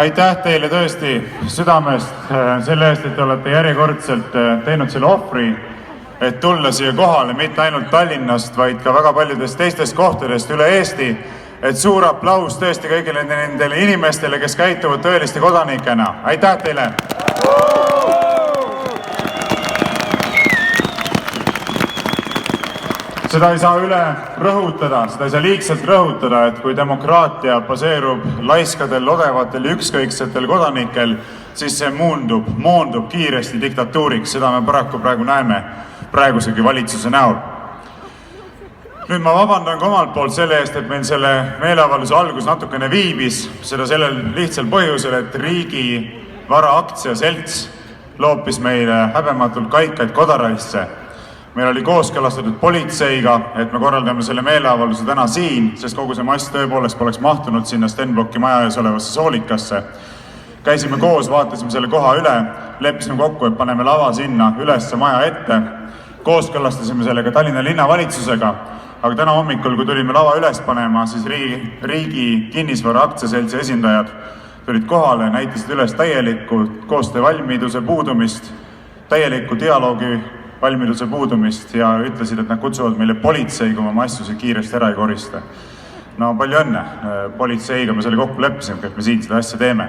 Aitäh teile tõesti südamest selle eest, et te olete järjekordselt teinud selle ohvri, et tulla siia kohale mitte ainult Tallinnast, vaid ka väga paljudest teistest kohtadest üle Eesti. Et suur aplaus tõesti kõigile nendele inimestele, kes käituvad tõeliste kodanikena. Aitäh teile! Seda ei saa üle rõhutada, seda ei saa liigselt rõhutada, et kui demokraatia baseerub laiskadel, odevatel ja ükskõiksetel kodanikel, siis see moondub kiiresti diktatuuriks. Seda me paraku praegu näeme praegusegi valitsuse näol. Nüüd ma vabandan ka omalt poolt selle eest, et meil selle meeleavalduse algus natukene viibis. Seda sellel lihtsal põhjusel, et riigi vara aktsiaselts loopis meile häbematult kaikaid kodaraisse. Meil oli kooskõlastatud politseiga, et me korraldame selle meeleavalduse täna siin, sest kogu see mass tõepoolest poleks mahtunud sinna Stenbocki maja ees olevasse soolikasse. Käisime koos, vaatasime selle koha üle, leppisime kokku, et paneme lava sinna ülesse maja ette. Kooskõlastasime sellega Tallinna linnavalitsusega, aga täna hommikul, kui tulime lava üles panema, siis riigi kinnisvara aktsiaseltsi esindajad tulid kohale, näitasid üles täielikku koostöövalmiduse puudumist, täielikku dialoogi valmiduse puudumist ja ütlesid, et nad kutsuvad meile politsei, kui me asjusid kiiresti ära ei korista. No palju õnne, politseiga me selle kokku leppisime, et me siin seda asja teeme.